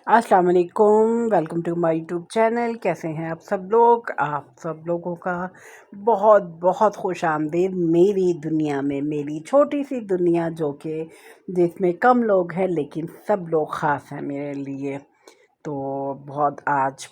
अस्सलाम वालेकुम। Welcome to my YouTube channel. कैसे हैं आप सब लोगों का बहुत बहुत खुश आमदीद मेरी दुनिया में, मेरी छोटी सी दुनिया जो कि जिसमें कम लोग हैं लेकिन सब लोग ख़ास हैं मेरे लिए। तो बहुत आज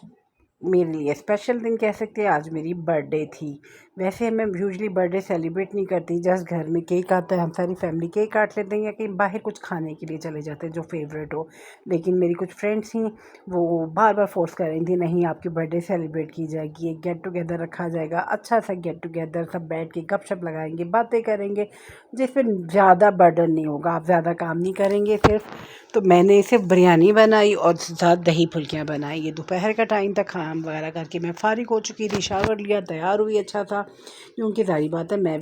मेरे लिए स्पेशल दिन कह सकते हैं। आज मेरी बर्थडे थी। वैसे मैं यूजुअली बर्थडे सेलिब्रेट नहीं करती, जस्ट घर में केक आता है, हम सारी फैमिली केक काट लेते हैं या कहीं बाहर कुछ खाने के लिए चले जाते हैं जो फेवरेट हो। लेकिन मेरी कुछ फ्रेंड्स थी, वो बार बार फोर्स कर रही थी, नहीं आपकी बर्थडे सेलिब्रेट की जाएगी, एक गेट टुगेदर रखा जाएगा, अच्छा सा गेट टुगेदर, सब बैठ के गपशप लगाएंगे, बातें करेंगे जिसमें ज़्यादा बर्डन नहीं होगा, आप ज़्यादा काम नहीं करेंगे सिर्फ। तो मैंने सिर्फ बिरयानी बनाई और साथ दही फुल्कियाँ बनाई। ये दोपहर का टाइम था, खाना वगैरह करके मैं फ़ारिग हो चुकी थी, शावर लिया, तैयार हुई, अच्छा था। क्योंकि सारी बात है, मैं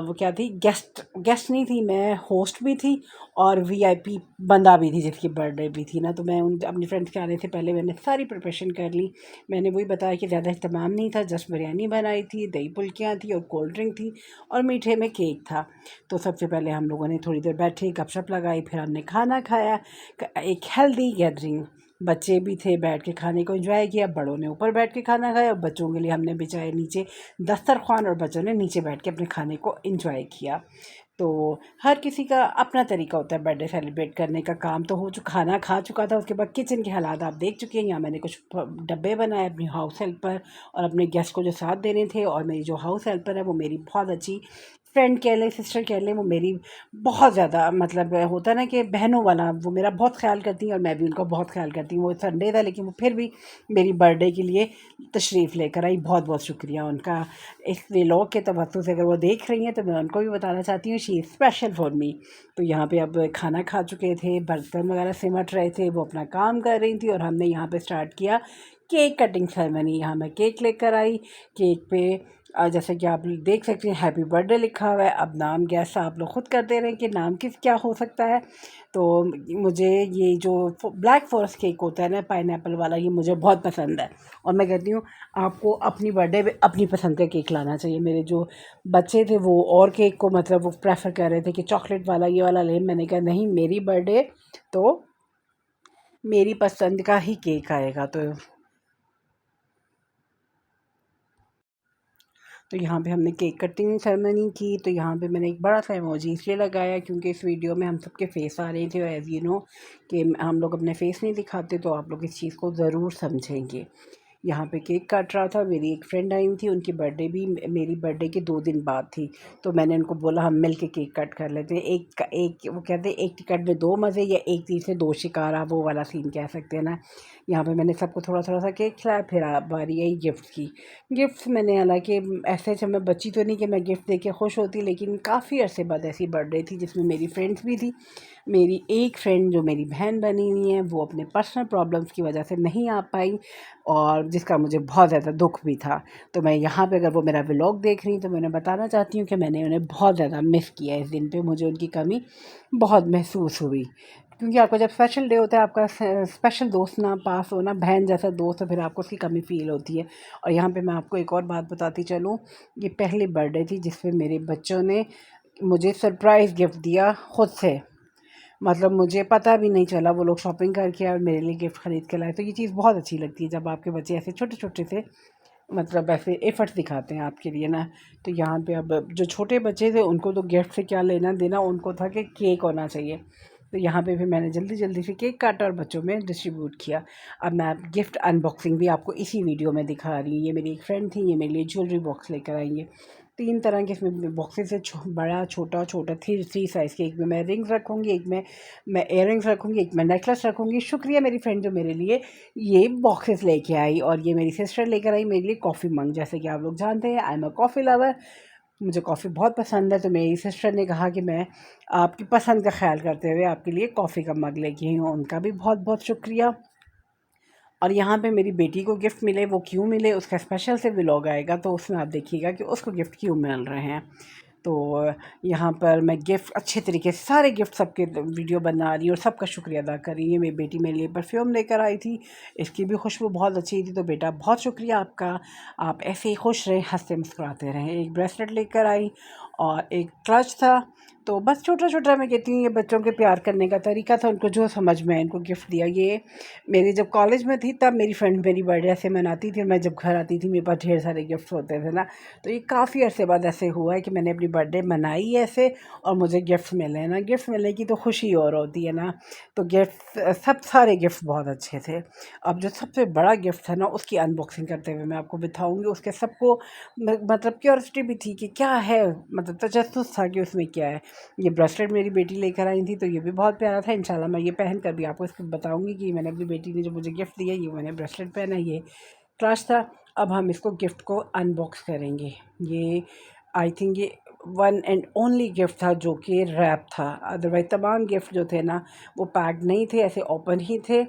वो क्या थी, गेस्ट गेस्ट नहीं थी, मैं होस्ट भी थी और वीआईपी बंदा भी थी जिसकी बर्थडे भी थी ना। तो मैं उन अपनी फ्रेंड्स के आने से पहले मैंने सारी प्रिपरेशन कर ली। मैंने वही बताया कि ज़्यादा इस्तेमाल नहीं था, जस्ट बिरयानी बनाई थी, दही फुल्कियाँ थी और कोल्ड ड्रिंक थी और मीठे में केक था। तो सबसे पहले हम लोगों ने थोड़ी देर बैठे, गपशप लगाई, फिर हमने खाना खाया। एक हेल्दी गैदरिंग, बच्चे भी थे, बैठ के खाने को एंजॉय किया, बड़ों ने ऊपर बैठ के खाना खाया और बच्चों के लिए हमने बिछाए नीचे दस्तरखान और बच्चों ने नीचे बैठ के अपने खाने को एंजॉय किया। तो हर किसी का अपना तरीका होता है बर्थडे सेलिब्रेट करने का। काम तो हो चुका, खाना खा चुका था, उसके बाद किचन के हालात आप देख चुके हैं। यहाँ मैंने कुछ डब्बे बनाए अपनी हाउस हेल्पर और अपने गेस्ट को जो साथ देने थे। और मेरी जो हाउस हेल्पर है वो मेरी बहुत अच्छी फ्रेंड कह लें, सिस्टर कह लें, वो मेरी बहुत ज़्यादा, मतलब होता है ना कि बहनों वाला, वो मेरा बहुत ख्याल करती हैं और मैं भी उनका बहुत ख्याल करती हूँ। वो संडे था लेकिन वो फिर भी मेरी बर्थडे के लिए तशरीफ़ लेकर आई, बहुत बहुत शुक्रिया उनका। इस व्लॉग के तवज्जो से अगर वो देख रही हैं तो मैं उनको भी बताना चाहती हूँ, she is special for me. तो यहाँ पे अब खाना खा चुके थे, बर्तन वगैरह सिमट रहे थे, वो अपना काम कर रही थी और हमने यहाँ पे स्टार्ट किया केक कटिंग सेरेमनी। यहाँ मैं केक लेकर आई। केक पे जैसे कि आप देख सकते हैं हैप्पी बर्थडे लिखा हुआ है। अब नाम गैस आप लोग खुद कर दे रहे हैं कि नाम किस क्या हो सकता है। तो मुझे ये जो ब्लैक फॉरेस्ट केक होता है ना, पाइनएप्पल वाला, ये मुझे बहुत पसंद है। और मैं कहती हूँ आपको अपनी बर्थडे पे अपनी पसंद का केक लाना चाहिए। मेरे जो बच्चे थे वो और केक को, मतलब वो प्रेफर कर रहे थे कि चॉकलेट वाला ये वाला ले। मैंने कहा नहीं, मेरी बर्थडे तो मेरी पसंद का ही केक आएगा। तो यहाँ पे हमने केक कटिंग सेरेमनी की। तो यहाँ पे मैंने एक बड़ा सा इमोजी इसलिए लगाया क्योंकि इस वीडियो में हम सबके फेस आ रहे थे और एज़ यू नो कि हम लोग अपने फेस नहीं दिखाते, तो आप लोग इस चीज़ को ज़रूर समझेंगे। यहाँ पे केक काट रहा था, मेरी एक फ्रेंड आई हुई थी, उनकी बर्थडे भी मेरी बर्थडे के 2 दिन बाद थी। तो मैंने उनको बोला हम मिल के केक कट कर लेते हैं। एक वो कहते हैं एक टिकट में 2 मज़े, या एक तीर से 2 शिकार, आप वो वाला सीन कह सकते हैं ना। यहाँ पे मैंने सबको थोड़ा थोड़ा सा केक खिलाया। फिर बारी आई गिफ्ट की। गिफ्ट्स मैंने, हालांकि ऐसे जब मैं बच्ची तो नहीं कि मैं गिफ्ट दे के खुश होती, लेकिन काफ़ी अरसे बाद ऐसी बर्थडे थी जिसमें मेरी फ्रेंड्स भी थी। मेरी एक फ्रेंड जो मेरी बहन बनी हुई है, वो अपने पर्सनल प्रॉब्लम्स की वजह से नहीं आ पाई और जिसका मुझे बहुत ज़्यादा दुख भी था। तो मैं यहाँ पे, अगर वो मेरा व्लॉग देख रही तो मैं उन्हें बताना चाहती हूँ कि मैंने उन्हें बहुत ज़्यादा मिस किया। इस दिन पे मुझे उनकी कमी बहुत महसूस हुई। क्योंकि आपका जब स्पेशल डे होता है, आपका स्पेशल दोस्त ना पास हो ना, बहन जैसा दोस्त, तो फिर आपको उसकी कमी फ़ील होती है। और यहाँ पे मैं आपको एक और बात बताती चलूँ, ये पहली बर्थडे थी जिसमें मेरे बच्चों ने मुझे सरप्राइज़ गिफ्ट दिया खुद से। मतलब मुझे पता भी नहीं चला, वो लोग शॉपिंग करके आए और मेरे लिए गिफ्ट ख़रीद के लाए। तो ये चीज़ बहुत अच्छी लगती है जब आपके बच्चे ऐसे छोटे-छोटे से, मतलब ऐसे एफ़र्ट्स दिखाते हैं आपके लिए ना। तो यहाँ पे अब जो छोटे बच्चे थे उनको तो गिफ्ट से क्या लेना-देना, उनको था कि केक होना चाहिए। तो यहाँ पे फिर मैंने जल्दी-जल्दी से केक काटा और बच्चों में डिस्ट्रीब्यूट किया। अब मैं गिफ्ट अनबॉक्सिंग भी आपको इसी वीडियो में दिखा रही हूँ। ये मेरी एक फ्रेंड थी, ये मेरे लिए ज्वेलरी बॉक्स लेकर आई है। 3 तरह के इसमें बॉक्सेस है, बड़ा, छोटा, छोटा, थ्री साइज़ के। एक में मैं रिंग्स रखूँगी, एक में मैं इयररिंग्स रखूँगी, एक में नेकलेस रखूँगी। शुक्रिया मेरी फ्रेंड जो मेरे लिए ये बॉक्सेस लेके आई। और ये मेरी सिस्टर लेकर आई मेरे लिए कॉफ़ी मग। जैसे कि आप लोग जानते हैं, I am a coffee lover, मुझे कॉफ़ी बहुत पसंद है। तो मेरी सिस्टर ने कहा कि मैं आपकी पसंद का ख़्याल करते हुए आपके लिए कॉफ़ी का मग लेके आई हूँ। उनका भी बहुत बहुत शुक्रिया। और यहाँ पे मेरी बेटी को गिफ्ट मिले, वो क्यों मिले उसका स्पेशल से व्लॉग आएगा, तो उसमें आप देखिएगा कि उसको गिफ्ट क्यों मिल रहे हैं। तो यहाँ पर मैं गिफ्ट अच्छे तरीके से सारे गिफ्ट सबके वीडियो बना रही हूँ और सबका शुक्रिया अदा कर रही है। मेरी बेटी मेरे लिए परफ्यूम लेकर आई थी, इसकी भी खुशबू बहुत अच्छी थी। तो बेटा बहुत शुक्रिया आपका, आप ऐसे ही खुश रहें, हंसते मुस्कुराते रहें। एक ब्रेसलेट लेकर आई और एक क्लच था। तो बस छोटा छोटा मैं कहती हूँ ये बच्चों के प्यार करने का तरीका था, उनको जो समझ में इनको गिफ्ट दिया। ये मेरी जब कॉलेज में थी तब मेरी फ्रेंड मेरी बर्थडे ऐसे मनाती थी, और मैं जब घर आती थी मेरे पास ढेर सारे गिफ्ट होते थे ना। तो ये काफ़ी अरसे बाद ऐसे हुआ है कि मैंने अपनी बर्थडे मनाई ऐसे और मुझे गिफ्ट मिले ना। गिफ्ट मिलने की तो खुशी और होती है ना। तो गिफ्ट सब सारे गिफ्ट बहुत अच्छे थे। अब जो सबसे बड़ा गिफ्ट है ना उसकी अनबॉक्सिंग करते हुए मैं आपको बताऊँगी। उसके सबको मतलब क्यूरियोसिटी भी थी कि क्या है, मतलब तजस्सुस था कि उसमें क्या है। ये ब्रेसलेट मेरी बेटी लेकर आई थी, तो ये भी बहुत प्यारा था। इंशाल्लाह मैं ये पहन कर भी आपको इसको बताऊंगी कि मैंने अपनी बेटी ने जो मुझे गिफ्ट दिया ये मैंने ब्रेसलेट पहना, ये क्रश था। अब हम इसको गिफ्ट को अनबॉक्स करेंगे। ये आई थिंक ये वन एंड ओनली गिफ्ट था जो कि रैप था। अदरवाइज तमाम गिफ्ट जो थे ना वो पैक्ड नहीं थे, ऐसे ओपन ही थे।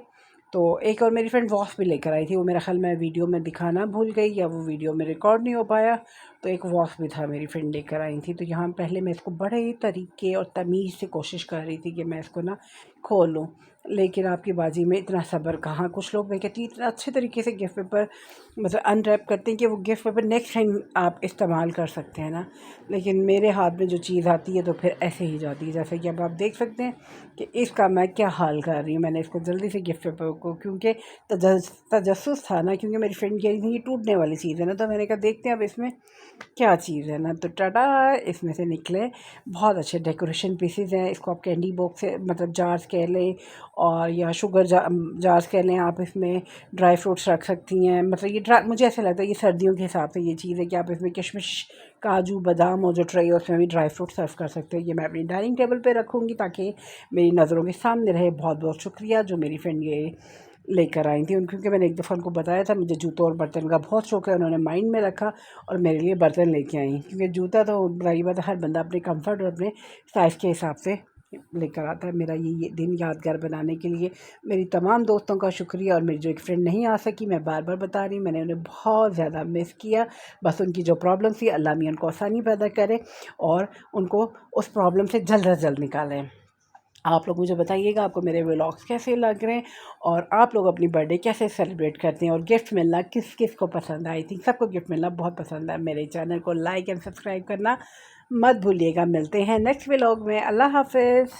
तो एक और मेरी फ्रेंड वॉच भी लेकर आई थी, वो मेरा ख्याल मैं वीडियो में दिखाना भूल गई या वो वीडियो में रिकॉर्ड नहीं हो पाया। तो एक वॉच भी था मेरी फ्रेंड लेकर आई थी। तो यहाँ पहले मैं इसको बड़े ही तरीके और तमीज़ से कोशिश कर रही थी कि मैं इसको ना खोलूँ, लेकिन आपकी बाजी में इतना सब्र कहाँ। कुछ लोग मैं कहती इतना अच्छे तरीके से गिफ्ट पेपर मतलब अनरैप करते हैं कि वो गिफ्ट पेपर नेक्स्ट टाइम आप इस्तेमाल कर सकते हैं ना। लेकिन मेरे हाथ में जो चीज़ आती है तो फिर ऐसे ही जाती है। जैसे कि अब आप देख सकते हैं कि इसका मैं क्या हाल कर रही हूँ। मैंने इसको जल्दी से गिफ्ट पेपर को, क्योंकि तजस्सुस था ना, क्योंकि मेरी फ्रेंड कह रही थी ये टूटने वाली चीज़ है ना, तो मैंने कहा देखते हैं अब इसमें क्या चीज़ है ना। तो टाटा, इसमें से निकले बहुत अच्छे डेकोरेशन पीसेस हैं। इसको आप कैंडी बॉक्स से मतलब जार्स कह लें और या शुगर जार्स कह लें। आप इसमें ड्राई फ्रूट्स रख सकती हैं। मतलब ये मुझे ऐसा लगता है ये सर्दियों के हिसाब से ये चीज़ है कि आप इसमें किशमिश काजू बादाम और जो ट्रे है उसमें भी ड्राई फ्रूट सर्व कर सकते हैं। ये मैं अपनी डाइनिंग टेबल पे रखूँगी ताकि मेरी नज़रों के सामने रहे। बहुत बहुत शुक्रिया जो मेरी फ्रेंड ये लेकर आई थी। क्योंकि मैंने एक दफ़ा उनको बताया था मुझे जूतों और बर्तन का बहुत शौक है, उन्होंने माइंड में रखा और मेरे लिए बर्तन लेके आई। क्योंकि जूता तो बड़ी बात है, हर बंदा अपने कंफर्ट और अपने साइज़ के हिसाब से लेकर आता है। मेरा ये दिन यादगार बनाने के लिए मेरी तमाम दोस्तों का शुक्रिया। और मेरी जो एक फ्रेंड नहीं आ सकी, मैं बार बार बता रही हूँ, मैंने उन्हें बहुत ज़्यादा मिस किया। बस उनकी जो प्रॉब्लम थी अल्लाह मियां उनको आसानी पैदा करे और उनको उस प्रॉब्लम से जल्द से जल्द निकालें। आप लोग मुझे बताइएगा आपको मेरे व्लॉग्स कैसे लग रहे हैं और आप लोग अपनी बर्थडे कैसे सेलिब्रेट करते हैं और गिफ्ट मिलना किस किस को पसंद है। आई थिंक सबको गिफ्ट मिलना बहुत पसंद है। मेरे चैनल को लाइक एंड सब्सक्राइब करना मत भूलिएगा। मिलते हैं नेक्स्ट व्लॉग में। अल्लाह हाफिज़।